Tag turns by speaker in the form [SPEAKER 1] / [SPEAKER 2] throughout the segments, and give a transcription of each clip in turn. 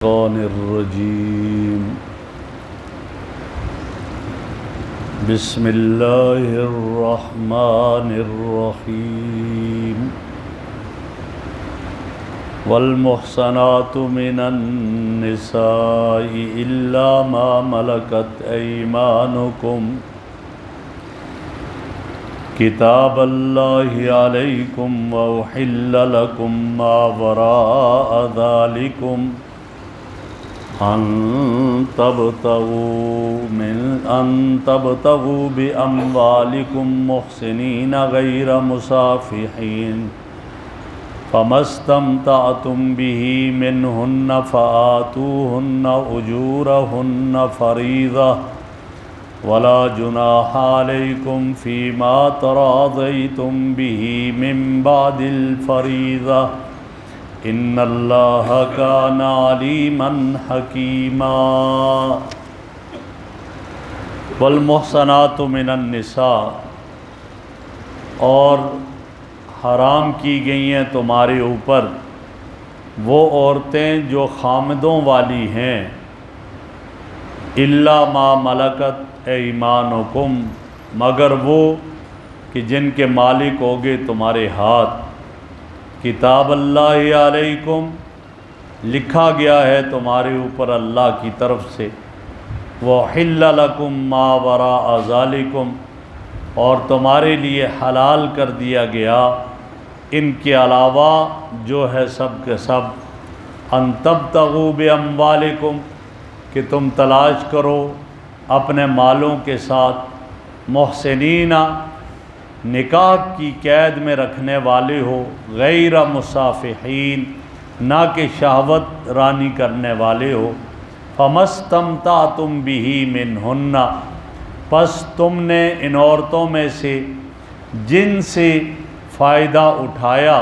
[SPEAKER 1] الشیطان الرجیم بسم اللہ الرحمن الرحیم والمحصنات من النساء الا ما ملکت ایمانکم کتاب اللہ علیکم واحل لکم ما وراء ذالکم ان تبتغوا باموالکم محسنین غیر مسافحین فما استمتعتم به منہن فآتوہن اجورہن فریضہ ولا جناح علیکم فیما تراضیتم به من بعد الفریضہ ان اللہ کان علیما حکیما والمحصنات من النساء، اور حرام کی گئی ہیں تمہارے اوپر وہ عورتیں جو خامدوں والی ہیں، الا ما ملکت ایمانکم، مگر وہ کہ جن کے مالک ہوگے تمہارے ہاتھ، کتاب اللہ علیکم، لکھا گیا ہے تمہارے اوپر اللہ کی طرف سے، وَحِلَّ لَكُم مَّا وَرَاءَ ذَلِكُم، اور تمہارے لیے حلال کر دیا گیا ان کے علاوہ جو ہے سب کے سب، ان تبتغوا باموالکم، کہ تم تلاش کرو اپنے مالوں کے ساتھ، محسنین، نکاح کی قید میں رکھنے والے ہو، غیر مسافحین، نہ کہ شہوت رانی کرنے والے ہو، فما استمتعتم به منہن، پس تم نے ان عورتوں میں سے جن سے فائدہ اٹھایا،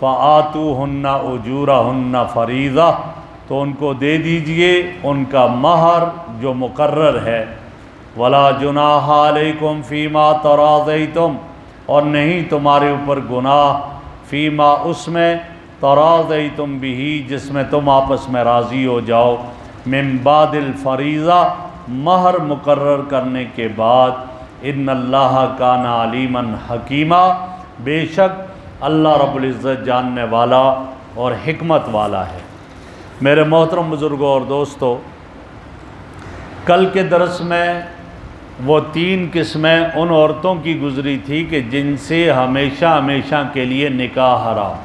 [SPEAKER 1] فآتوہن اجورہن فریضہ، تو ان کو دے دیجئے ان کا مہر جو مقرر ہے، ولا جناح علیکم فیما تراضیتم، اور نہیں تمہارے اوپر گناہ، فیما اس میں، تراضیتم بھی جس میں تم آپس میں راضی ہو جاؤ، من بعد الفریضہ، مہر مقرر کرنے کے بعد، ان اللہ کان علیما حکیما، بے شک اللہ رب العزت جاننے والا اور حکمت والا ہے۔ میرے محترم بزرگوں اور دوستو، کل کے درس میں وہ 3 قسمیں ان عورتوں کی گزری تھی کہ جن سے ہمیشہ ہمیشہ کے لیے نکاح حرام،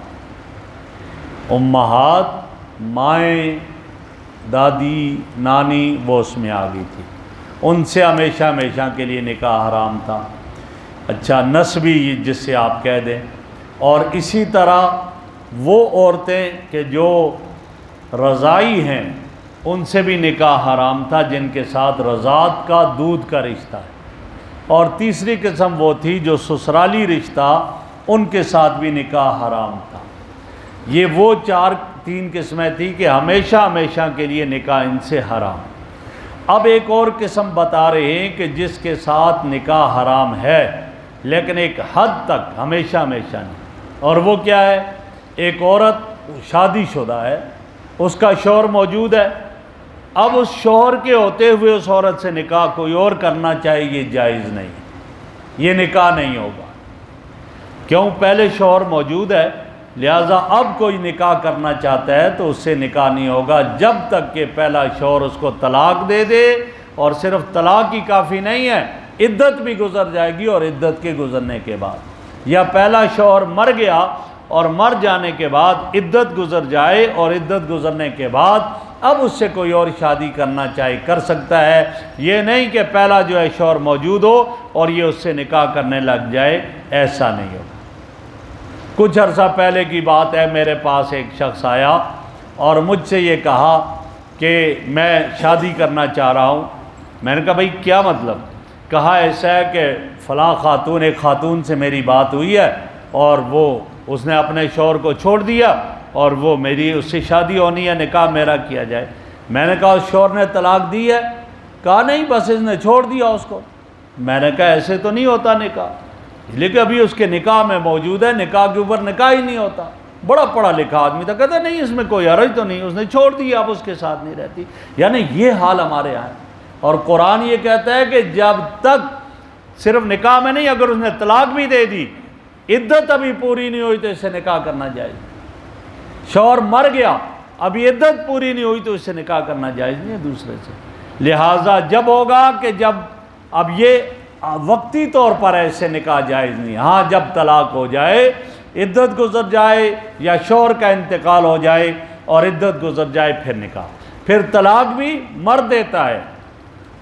[SPEAKER 1] امہات، مائیں، دادی، نانی، وہ اس میں آ گئی تھی، ان سے ہمیشہ ہمیشہ کے لیے نکاح حرام تھا۔ اچھا، نسبی جس سے آپ کہہ دیں، اور اسی طرح وہ عورتیں کہ جو رضائی ہیں ان سے بھی نکاح حرام تھا جن کے ساتھ رضاعت کا، دودھ کا رشتہ ہے، اور تیسری قسم وہ تھی جو سسرالی رشتہ، ان کے ساتھ بھی نکاح حرام تھا۔ یہ وہ 3 قسمیں تھی کہ ہمیشہ ہمیشہ کے لیے نکاح ان سے حرام۔ اب ایک اور قسم بتا رہے ہیں کہ جس کے ساتھ نکاح حرام ہے لیکن ایک حد تک، ہمیشہ ہمیشہ نہیں، اور وہ کیا ہے؟ ایک عورت شادی شدہ ہے، اس کا شوہر موجود ہے، اب اس شوہر کے ہوتے ہوئے اس عورت سے نکاح کوئی اور کرنا چاہے، یہ جائز نہیں، یہ نکاح نہیں ہوگا۔ کیوں؟ پہلے شوہر موجود ہے، لہٰذا اب کوئی نکاح کرنا چاہتا ہے تو اس سے نکاح نہیں ہوگا جب تک کہ پہلا شوہر اس کو طلاق دے دے، اور صرف طلاق ہی کافی نہیں ہے، عدت بھی گزر جائے گی، اور عدت کے گزرنے کے بعد، یا پہلا شوہر مر گیا اور مر جانے کے بعد عدت گزر جائے، اور عدت گزرنے کے بعد اب اس سے کوئی اور شادی کرنا چاہے کر سکتا ہے، یہ نہیں کہ پہلا جو ہے شوہر موجود ہو اور یہ اس سے نکاح کرنے لگ جائے، ایسا نہیں ہوگا۔ کچھ عرصہ پہلے کی بات ہے، میرے پاس ایک شخص آیا اور مجھ سے یہ کہا کہ میں شادی کرنا چاہ رہا ہوں۔ میں نے کہا بھائی کیا مطلب؟ کہا ایسا ہے کہ فلاں خاتون، ایک خاتون سے میری بات ہوئی ہے، اور اس نے اپنے شوہر کو چھوڑ دیا، اور وہ میری اس سے شادی ہونی ہے، نکاح میرا کیا جائے۔ میں نے کہا اس شوہر نے طلاق دی ہے؟ کہا نہیں، بس اس نے چھوڑ دیا اس کو۔ میں نے کہا ایسے تو نہیں ہوتا نکاح، لیکن ابھی اس کے نکاح میں موجود ہے، نکاح کے اوپر نکاح ہی نہیں ہوتا۔ بڑا پڑھا لکھا آدمی تھا، کہتا نہیں اس میں کوئی حرج تو نہیں، اس نے چھوڑ دی، اب اس کے ساتھ نہیں رہتی۔ یعنی یہ حال ہمارے یہاں ہے۔ اور قرآن یہ کہتا ہے کہ جب تک صرف نکاح میں نہیں، اگر اس نے طلاق بھی دے دی، عدت ابھی پوری نہیں ہوئی تو اس سے نکاح کرنا جائز نہیں۔ شوہر مر گیا، ابھی عدت پوری نہیں ہوئی تو اس سے نکاح کرنا جائز نہیں ہے دوسرے سے۔ لہٰذا جب ہوگا کہ جب اب یہ وقتی طور پر ہے، اس سے نکاح جائز نہیں۔ ہاں جب طلاق ہو جائے، عدت گزر جائے یا شوہر کا انتقال ہو جائے اور عدت گزر جائے، پھر نکاح۔ پھر طلاق بھی مرد دیتا ہے۔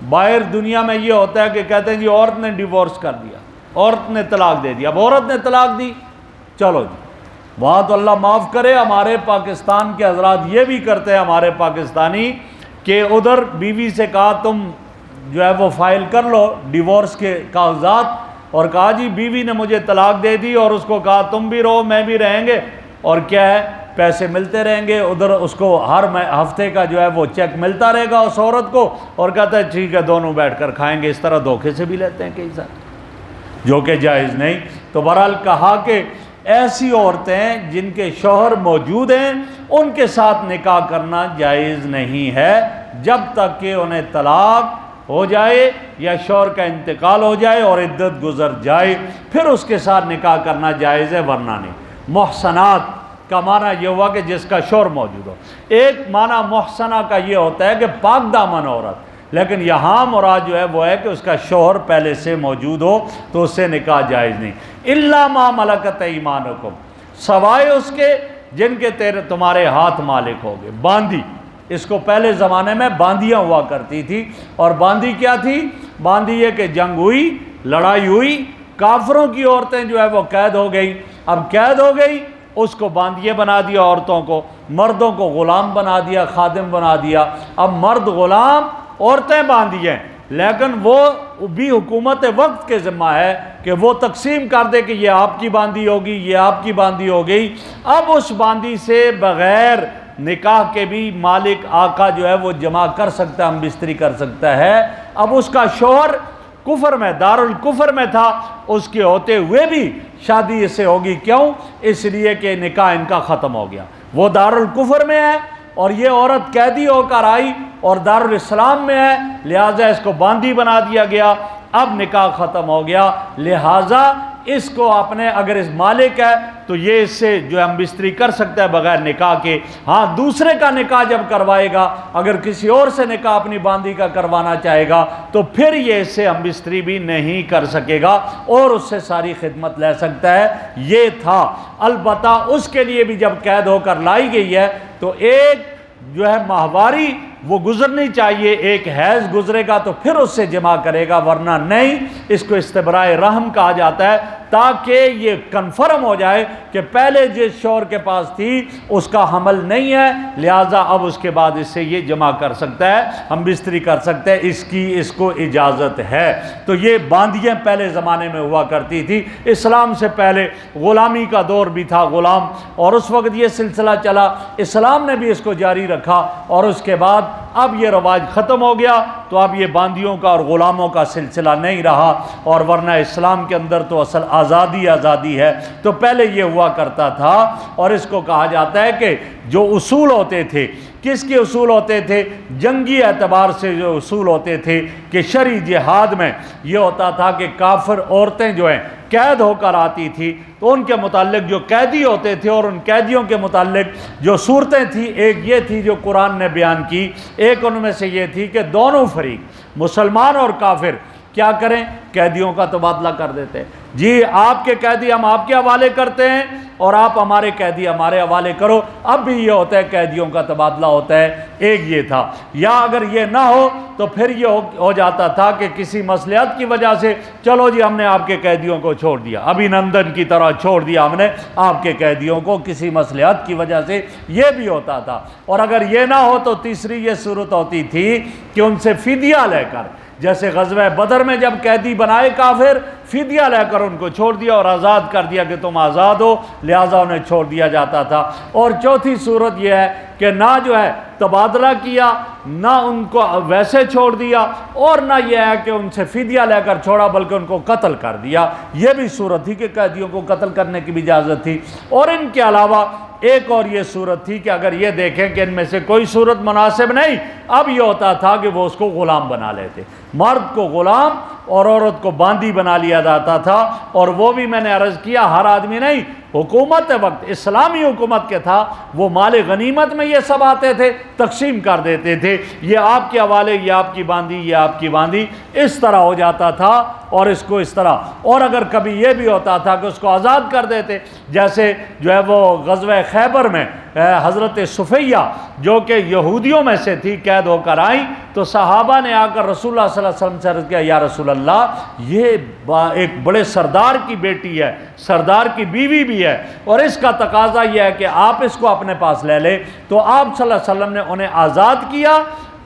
[SPEAKER 1] باہر دنیا میں یہ ہوتا ہے کہ کہتے ہیں جی عورت نے ڈیورس کر دیا، عورت نے طلاق دے دیا، اب عورت نے طلاق دی، چلو جی وہاں تو اللہ معاف کرے، ہمارے پاکستان کے حضرات یہ بھی کرتے ہیں، ہمارے پاکستانی، کہ ادھر بیوی سے کہا تم جو ہے وہ فائل کر لو ڈیورس کے کاغذات، اور کہا جی بیوی نے مجھے طلاق دے دی، اور اس کو کہا تم بھی رہو میں بھی رہیں گے، اور کیا ہے پیسے ملتے رہیں گے، ادھر اس کو ہر ہفتے کا جو ہے وہ چیک ملتا رہے گا اس عورت کو، اور کہتا ہے ٹھیک ہے دونوں بیٹھ کر کھائیں گے۔ اس طرح دھوکے سے بھی لیتے ہیں کئی ساتھ، جو کہ جائز نہیں۔ تو بہرحال کہا کہ ایسی عورتیں جن کے شوہر موجود ہیں ان کے ساتھ نکاح کرنا جائز نہیں ہے جب تک کہ انہیں طلاق ہو جائے یا شوہر کا انتقال ہو جائے اور عدت گزر جائے، پھر اس کے ساتھ نکاح کرنا جائز ہے، ورنہ نہیں۔ محسنات کا معنی یہ ہوا کہ جس کا شوہر موجود ہو۔ ایک معنی محسنہ کا یہ ہوتا ہے کہ پاک دامن عورت، لیکن یہاں مراد جو ہے وہ ہے کہ اس کا شوہر پہلے سے موجود ہو تو اس سے نکاح جائز نہیں۔ الا ما ملکت ایمانکم، سوائے اس کے جن کے تمہارے ہاتھ مالک ہو گئے۔ باندی، اس کو پہلے زمانے میں باندیاں ہوا کرتی تھی، اور باندی کیا تھی؟ باندی یہ کہ جنگ ہوئی، لڑائی ہوئی، کافروں کی عورتیں جو ہے وہ قید ہو گئی، اب قید ہو گئی اس کو باندیے بنا دیا عورتوں کو، مردوں کو غلام بنا دیا، خادم بنا دیا۔ اب مرد غلام، عورتیں باندھی ہیں، لیکن وہ بھی حکومت وقت کے ذمہ ہے کہ وہ تقسیم کر دے کہ یہ آپ کی باندھی ہوگی، یہ آپ کی باندھی ہو گئی۔ اب اس باندھی سے بغیر نکاح کے بھی مالک آقا جو ہے وہ جمع کر سکتا ہے، ہم بستری کر سکتا ہے۔ اب اس کا شوہر کفر میں، دارالکفر میں تھا، اس کے ہوتے ہوئے بھی شادی اس سے ہوگی۔ کیوں؟ اس لیے کہ نکاح ان کا ختم ہو گیا، وہ دارالکفر میں ہے اور یہ عورت قیدی ہو کر آئی اور دارالاسلام میں ہے، لہٰذا اس کو باندھی بنا دیا گیا، اب نکاح ختم ہو گیا۔ لہٰذا اس کو اپنے اگر اس مالک ہے تو یہ اس سے جو ہے ہم بستری کر سکتا ہے بغیر نکاح کے۔ ہاں دوسرے کا نکاح جب کروائے گا، اگر کسی اور سے نکاح اپنی باندھی کا کروانا چاہے گا تو پھر یہ اس سے ہم بستری بھی نہیں کر سکے گا اور اس سے ساری خدمت لے سکتا ہے۔ یہ تھا، البتہ اس کے لیے بھی جب قید ہو کر لائی گئی ہے تو ایک جو ہے ماہواری وہ گزرنی چاہیے، ایک حیض گزرے گا تو پھر اس سے جمع کرے گا، ورنہ نہیں۔ اس کو استبراء رحم کہا جاتا ہے، تاکہ یہ کنفرم ہو جائے کہ پہلے جس شوہر کے پاس تھی اس کا حمل نہیں ہے، لہٰذا اب اس کے بعد اس سے یہ جمع کر سکتا ہے، ہم بستری کر سکتے ہیں، اس کو اجازت ہے۔ تو یہ باندیاں پہلے زمانے میں ہوا کرتی تھی، اسلام سے پہلے غلامی کا دور بھی تھا، غلام، اور اس وقت یہ سلسلہ چلا، اسلام نے بھی اس کو جاری رکھا، اور اس کے بعد اب یہ رواج ختم ہو گیا تو اب یہ باندیوں کا اور غلاموں کا سلسلہ نہیں رہا، اور ورنہ اسلام کے اندر تو اصل آزادی ہے۔ تو پہلے یہ ہوا کرتا تھا، اور اس کو کہا جاتا ہے کہ جو اصول ہوتے تھے، کس کے اصول ہوتے تھے؟ جنگی اعتبار سے جو اصول ہوتے تھے کہ شرعی جہاد میں یہ ہوتا تھا کہ کافر عورتیں جو ہیں قید ہو کر آتی تھی تو ان کے متعلق جو قیدی ہوتے تھے اور ان قیدیوں کے متعلق جو صورتیں تھیں، ایک یہ تھی جو قرآن نے بیان کی، ایک ان میں سے یہ تھی کہ دونوں فریق مسلمان اور کافر کیا کریں؟ قیدیوں کا تبادلہ کر دیتے ہیں، جی آپ کے قیدی ہم آپ کے حوالے کرتے ہیں اور آپ ہمارے قیدی ہمارے حوالے کرو۔ اب بھی یہ ہوتا ہے، قیدیوں کا تبادلہ ہوتا ہے، ایک یہ تھا۔ یا اگر یہ نہ ہو تو پھر یہ ہو جاتا تھا کہ کسی مصلحت کی وجہ سے چلو جی ہم نے آپ کے قیدیوں کو چھوڑ دیا، ابھی نندن کی طرح چھوڑ دیا ہم نے آپ کے قیدیوں کو کسی مصلحت کی وجہ سے، یہ بھی ہوتا تھا۔ اور اگر یہ نہ ہو تو تیسری یہ صورت ہوتی تھی کہ ان سے فدیہ لے کر، جیسے غزوہ بدر میں جب قیدی بنائے کافر، فدیہ لے کر ان کو چھوڑ دیا اور آزاد کر دیا کہ تم آزاد ہو، لہٰذا انہیں چھوڑ دیا جاتا تھا۔ اور چوتھی صورت یہ ہے کہ نہ جو ہے تبادلہ کیا، نہ ان کو ویسے چھوڑ دیا، اور نہ یہ ہے کہ ان سے فدیہ لے کر چھوڑا بلکہ ان کو قتل کر دیا۔ یہ بھی صورت تھی کہ قیدیوں کو قتل کرنے کی بھی اجازت تھی۔ اور ان کے علاوہ ایک اور یہ صورت تھی کہ اگر یہ دیکھیں کہ ان میں سے کوئی صورت مناسب نہیں، اب یہ ہوتا تھا کہ وہ اس کو غلام بنا لیتے، مرد کو غلام اور عورت کو باندی بنا لیا جاتا تھا، اور وہ بھی میں نے عرض کیا ہر آدمی نہیں، حکومت وقت اسلامی حکومت کے تھا وہ مال غنیمت میں یہ سب آتے تھے، تقسیم کر دیتے تھے، یہ آپ کے حوالے، یہ آپ کی باندی، یہ آپ کی باندی، اس طرح ہو جاتا تھا، اور اس کو اس طرح، اور اگر کبھی یہ بھی ہوتا تھا کہ اس کو آزاد کر دیتے، جیسے جو ہے وہ غزوہ خیبر میں حضرت صفیہ جو کہ یہودیوں میں سے تھی قید ہو کر آئیں، تو صحابہ نے آ کر رسول اللہ صلی اللہ علیہ وسلم سے عرض کیا یا رسول اللہ یہ ایک بڑے سردار کی بیٹی ہے، سردار کی بیوی بھی ہے، اور اس کا تقاضا یہ ہے کہ آپ اس کو اپنے پاس لے لیں، تو آپ صلی اللہ علیہ وسلم نے انہیں آزاد کیا،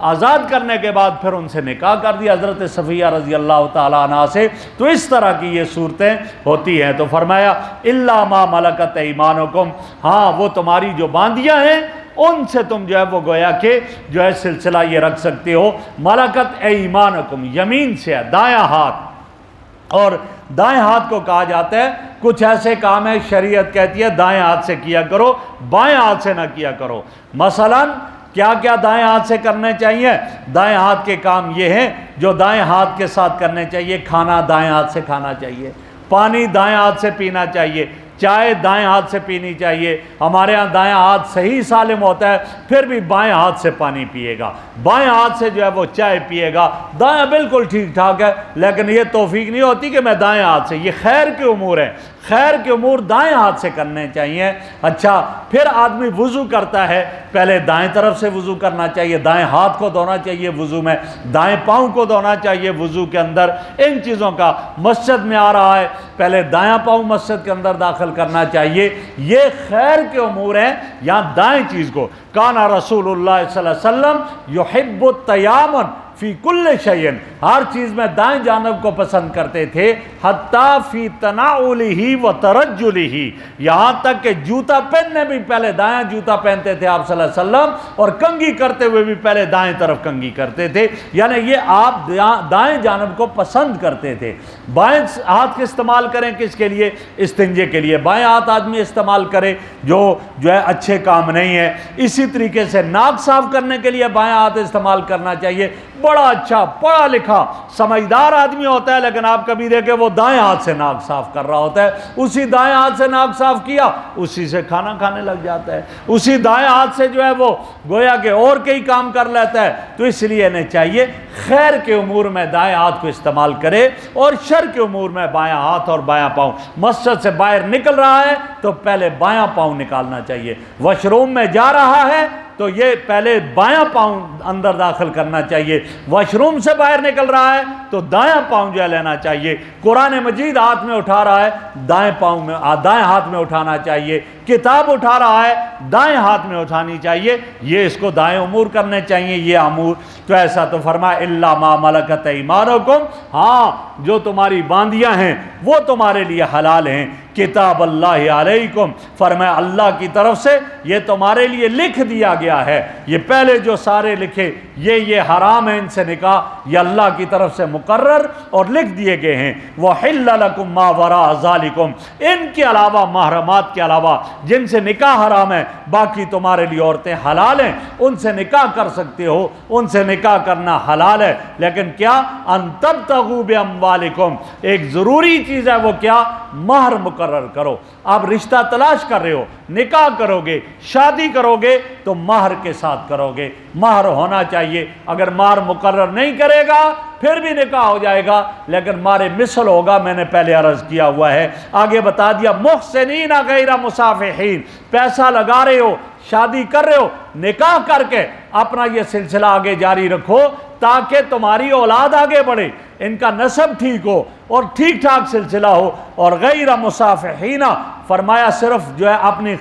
[SPEAKER 1] آزاد کرنے کے بعد پھر ان سے نکاح کر دیا حضرت صفیہ رضی اللہ تعالیٰ عنہ سے۔ تو اس طرح کی یہ صورتیں ہوتی ہیں، تو فرمایا الا ما ملکت ایمانکم، ہاں وہ تمہاری جو باندیاں ہیں ان سے تم جو ہے وہ گویا کہ جو ہے سلسلہ یہ رکھ سکتے ہو۔ ملکت ایمانکم یمین سے ہے، دایاں ہاتھ، اور دائیں ہاتھ کو کہا جاتا ہے کچھ ایسے کام ہے شریعت کہتی ہے دائیں ہاتھ سے کیا کرو، بائیں ہاتھ سے نہ کیا کرو۔ مثلاً کیا کیا دائیں ہاتھ سے کرنے چاہیے؟ دائیں ہاتھ کے کام یہ ہیں جو دائیں ہاتھ کے ساتھ کرنے چاہیے، کھانا دائیں ہاتھ سے کھانا چاہیے، پانی دائیں ہاتھ سے پینا چاہیے، چائے دائیں ہاتھ سے پینی چاہیے۔ ہمارے ہاں دائیں ہاتھ صحیح سالم ہوتا ہے، پھر بھی بائیں ہاتھ سے پانی پیے گا، بائیں ہاتھ سے جو ہے وہ چائے پیے گا، دائیں بالکل ٹھیک ٹھاک ہے، لیکن یہ توفیق نہیں ہوتی کہ میں دائیں ہاتھ سے، یہ خیر کے امور ہیں، خیر کے امور دائیں ہاتھ سے کرنے چاہیے۔ اچھا پھر آدمی وضو کرتا ہے، پہلے دائیں طرف سے وضو کرنا چاہیے، دائیں ہاتھ کو دھونا چاہیے وضو میں، دائیں پاؤں کو دھونا چاہیے وضو کے اندر، ان چیزوں کا۔ مسجد میں آ رہا ہے، پہلے دایاں پاؤں مسجد کے اندر داخل کرنا چاہیے، یہ خیر کے امور ہیں۔ یہاں دائیں چیز کو کانا رسول اللہ صلی اللہ علیہ وسلم یحب التیامن فی کل شیء، ہر چیز میں دائیں جانب کو پسند کرتے تھے، حتیٰ فی تناولہ و ترجلہ، یہاں تک کہ جوتا پہننے بھی پہلے دائیں جوتا پہنتے تھے آپ صلی اللہ علیہ وسلم، اور کنگھی کرتے ہوئے بھی پہلے دائیں طرف کنگھی کرتے تھے، یعنی یہ آپ دائیں جانب کو پسند کرتے تھے۔ بائیں ہاتھ کے استعمال کریں کس کے لیے؟ استنجے کے لیے بائیں ہاتھ آدمی استعمال کرے جو ہے اچھے کام نہیں ہے۔ اسی طریقے سے ناک صاف کرنے کے لیے بائیں ہاتھ استعمال کرنا چاہیے۔ بڑا اچھا پڑھا لکھا سمجھدار آدمی ہوتا ہے، لیکن آپ کبھی دیکھیں وہ دائیں ہاتھ سے ناک صاف کر رہا ہوتا ہے، اسی دائیں ہاتھ سے ناک صاف کیا اسی سے کھانا کھانے لگ جاتا ہے، اسی دائیں ہاتھ سے جو ہے وہ گویا کہ اور کئی کام کر لیتا ہے۔ تو اس لیے انہیں چاہیے خیر کے امور میں دائیں ہاتھ کو استعمال کرے، اور شر کے امور میں بایاں ہاتھ اور بایاں پاؤں۔ مسجد سے باہر نکل رہا ہے تو پہلے بایاں پاؤں نکالنا چاہیے، واش روم میں جا رہا ہے تو یہ پہلے بایاں پاؤں اندر داخل کرنا چاہیے، واش روم سے باہر نکل رہا ہے تو دایاں پاؤں جو ہے لینا چاہیے، قرآن مجید ہاتھ میں اٹھا رہا ہے دائیں ہاتھ میں اٹھانا چاہیے، کتاب اٹھا رہا ہے دائیں ہاتھ میں اٹھانی چاہیے، یہ اس کو دائیں امور کرنے چاہیے یہ امور۔ تو ایسا تو فرمایا الا ما ملکت ایمانکم، ہاں جو تمہاری باندیاں ہیں وہ تمہارے لیے حلال ہیں، کتاب اللہ علیکم، فرمایا اللہ کی طرف سے یہ تمہارے لیے لکھ دیا گیا ہے، یہ پہلے جو سارے لکھے یہ حرام ہے ان سے نکاح، یہ اللہ کی طرف سے مقرر اور لکھ دیے گئے ہیں۔ وحل لکم ما وراء ذالکم، ان کے علاوہ محرمات کے علاوہ جن سے نکاح حرام ہے باقی تمہارے لیے عورتیں حلال ہیں، ان سے نکاح کر سکتے ہو، ان سے نکاح کرنا حلال ہے، لیکن کیا ان تبتغوا باموالکم، ایک ضروری چیز ہے وہ کیا؟ مہر مقرر کرو۔ آپ رشتہ تلاش کر رہے ہو، نکاح کرو گے، شادی کرو گے تو مہر کے ساتھ کرو گے، مہر ہونا چاہیے۔ اگر مہر مقرر نہیں کرے گا پھر بھی نکاح ہو جائے گا، لیکن مہر مثل ہوگا، میں نے پہلے عرض کیا ہوا ہے، آگے بتا دیا محسنین غیر مصافحین، پیسہ لگا رہے ہو، شادی کر رہے ہو، نکاح کر کے اپنا یہ سلسلہ آگے جاری رکھو تاکہ تمہاری اولاد آگے بڑھے، ان کا نسب ٹھیک ہو اور ٹھیک ٹھاک سلسلہ ہو۔ اور غیر مصافحین فرمایا صرف جو ہے اپنی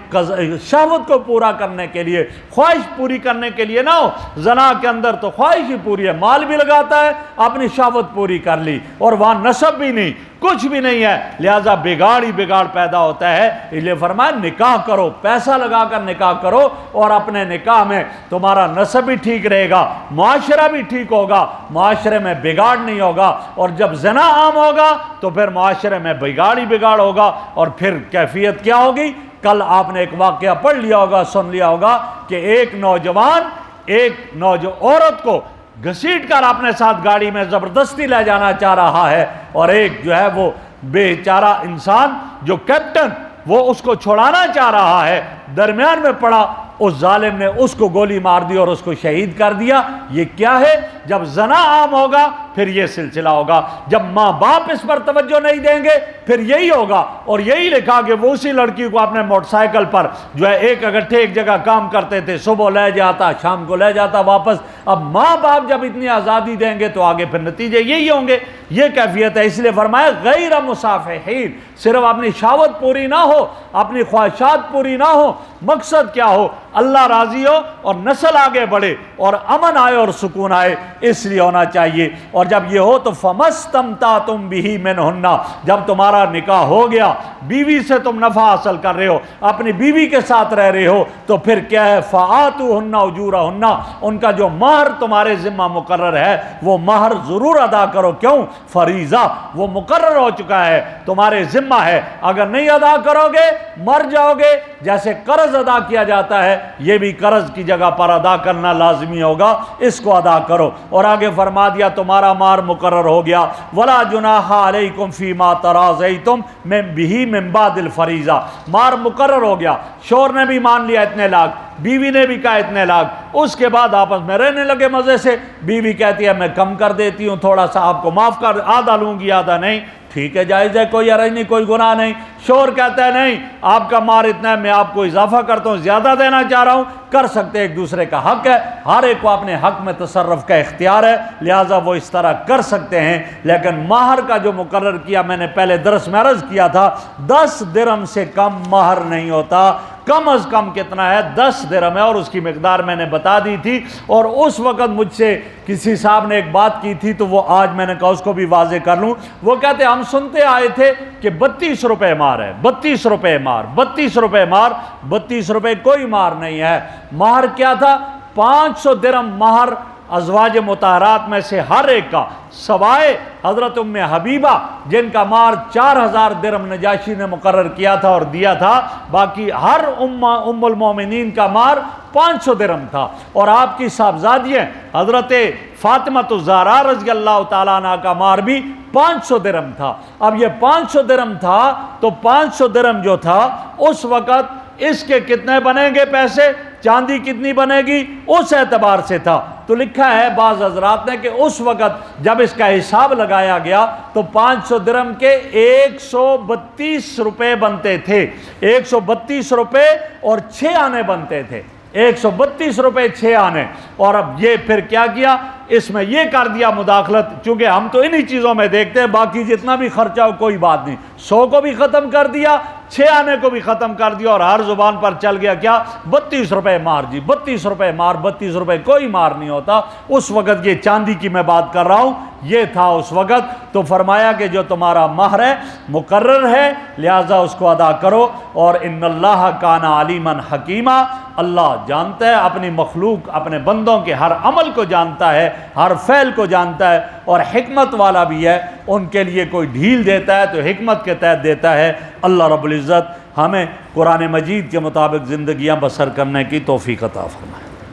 [SPEAKER 1] شہوت کو پورا کرنے کے لیے، خواہش پوری کرنے کے لیے نہ ہو، زنا کے اندر تو خواہش ہی پوری ہے، مال بھی لگاتا ہے، اپنی شہوت پوری کر لی اور وہاں نسب بھی نہیں، کچھ بھی نہیں ہے، لہذا بگاڑ ہی بگاڑ پیدا ہوتا ہے۔ اس لیے فرمایا نکاح کرو، پیسہ لگا کر نکاح کرو، اور اپنے نکاح میں تمہارا نسب بھی ٹھیک رہے گا، معاشرہ بھی ٹھیک ہوگا، معاشرے میں بگاڑ نہیں ہوگا، اور جب زنا عام ہوگا تو پھر معاشرے میں بگاڑ ہی بگاڑ ہوگا، اور پھر کیفیت کیا ہوگی؟ کل آپ نے ایک واقعہ پڑھ لیا ہوگا، سن لیا ہوگا کہ ایک نوجوان ایک عورت کو گھسیٹ کر اپنے ساتھ گاڑی میں زبردستی لے جانا چاہ رہا ہے، اور ایک جو ہے وہ بیچارہ انسان جو کیپٹن وہ اس کو چھڑانا چاہ رہا ہے، درمیان میں پڑا، اس ظالم نے اس کو گولی مار دی اور اس کو شہید کر دیا۔ یہ کیا ہے؟ جب زنا عام ہوگا پھر یہ سلسلہ ہوگا، جب ماں باپ اس پر توجہ نہیں دیں گے پھر یہی ہوگا۔ اور یہی لکھا کہ وہ اسی لڑکی کو اپنے موٹر سائیکل پر جو ہے ایک اکٹھے ایک جگہ کام کرتے تھے، صبح لے جاتا، شام کو لے جاتا واپس۔ اب ماں باپ جب اتنی آزادی دیں گے تو آگے پھر نتیجے یہی ہوں گے۔ یہ کیفیت ہے، اس لیے فرمایا غیر مصافحین، صرف اپنی شہوت پوری نہ ہو، اپنی خواہشات پوری نہ ہو، مقصد کیا ہو؟ اللہ راضی ہو اور نسل آگے بڑھے اور امن آئے اور سکون آئے، اس لیے ہونا چاہیے۔ اور جب یہ ہو تو فَمَسْتَمْتَعْتُمْ بِهِ مِنْهُنَّ، جب تمہارا نکاح ہو گیا، بیوی سے تم نفع حاصل کر رہے ہو، اپنی بیوی کے ساتھ رہ رہے ہو، تو پھر کیا ہے؟ فَآتُوهُنَّ أُجُورَهُنَّ، ان کا جو مہر تمہارے ذمہ مقرر ہے وہ مہر ضرور ادا کرو۔ کیوں؟ فریضہ، وہ مقرر ہو چکا ہے، تمہارے ذمہ ہے۔ اگر نہیں ادا کرو گے مر جاؤ گے۔ جیسے قرض ادا کیا جاتا ہے، یہ بھی قرض کی جگہ پر ادا کرنا لازمی ہوگا، اس کو ادا کرو۔ اور آگے فرما دیا تمہارا مہر مقرر ہو گیا، وَلَا جُنَاحَ عَلَيْكُمْ فِي مَا تَرَاضَيْتُمْ بِهِ مِن بَعْدِ الْفَرِيضَةِ، مہر مقرر ہو گیا، شوہر نے بھی مان لیا اتنے لاکھ، بیوی نے بھی کہا اتنے لاکھ، اس کے بعد آپس میں رہنے لگے مزے سے۔ بیوی کہتی ہے میں کم کر دیتی ہوں، تھوڑا سا آپ کو معاف کر، آدھا لوں گی آدھا نہیں، ٹھیک ہے، جائز ہے، کوئی حرج نہیں، کوئی گناہ نہیں۔ شوہر کہتا ہے نہیں، آپ کا مہر اتنا ہے، میں آپ کو اضافہ کرتا ہوں، زیادہ دینا چاہ رہا ہوں، کر سکتے، ایک دوسرے کا حق ہے، ہر ایک کو اپنے حق میں تصرف کا اختیار ہے، لہٰذا وہ اس طرح کر سکتے ہیں۔ لیکن مہر کا جو مقرر کیا، میں نے پہلے درس میں عرض کیا تھا، 10 درہم سے کم مہر نہیں ہوتا۔ کم از کم کتنا ہے؟ 10 درہم ہے، اور اس کی مقدار میں نے بتا دی تھی۔ اور اس وقت مجھ سے کسی صاحب نے ایک بات کی تھی تو وہ آج میں نے کہا اس کو بھی واضح کر لوں۔ وہ کہتے ہم سنتے آئے تھے کہ 32 روپے مہر ہے، 32 روپے مہر، 32 روپے مہر، 32 روپے کوئی مہر نہیں ہے۔ مہر کیا تھا؟ 500 درہم مہر ازواج مطہرات میں سے ہر ایک کا، سوائے حضرت ام حبیبہ جن کا مہر 4000 درہم نجاشی نے مقرر کیا تھا اور دیا تھا، باقی ہر ام المومنین کا مہر 500 درہم تھا۔ اور آپ کی صاحبزادیاں حضرت فاطمہ الزہرا رضی اللہ تعالیٰ عنہ کا مہر بھی 500 درہم تھا۔ اب یہ 500 درہم تھا تو 500 درہم جو تھا اس وقت اس کے کتنے بنیں گے پیسے؟ چاندی کتنی بنے گی؟ اس اعتبار سے تھا۔ تو لکھا ہے بعض حضرات نے کہ اس وقت جب اس کا حساب لگایا گیا تو 500 درہم کے 132 روپے بنتے تھے، 132 روپے اور 6 آنے بنتے تھے، 132 روپے 6 آنے۔ اور اب یہ پھر کیا کیا؟ اس میں یہ کر دیا مداخلت، چونکہ ہم تو انہی چیزوں میں دیکھتے ہیں، باقی جتنا بھی خرچہ ہو کوئی بات نہیں، 100 کو بھی ختم کر دیا، 6 آنے کو بھی ختم کر دیا، اور ہر زبان پر چل گیا کیا؟ 32 روپے مہر جی، 32 روپے مہر، 32 روپے کوئی مہر نہیں ہوتا۔ اس وقت یہ چاندی کی میں بات کر رہا ہوں، یہ تھا اس وقت۔ تو فرمایا کہ جو تمہارا مہر ہے مقرر ہے، لہذا اس کو ادا کرو۔ اور ان اللہ کان علیما حکیما، اللہ جانتا ہے اپنی مخلوق، اپنے بندوں کے ہر عمل کو جانتا ہے، ہر فعل کو جانتا ہے، اور حکمت والا بھی ہے۔ ان کے لیے کوئی ڈھیل دیتا ہے تو حکمت کے تحت دیتا ہے۔ اللہ رب العزت ہمیں قرآن مجید کے مطابق زندگیاں بسر کرنے کی توفیق عطا فرمائے۔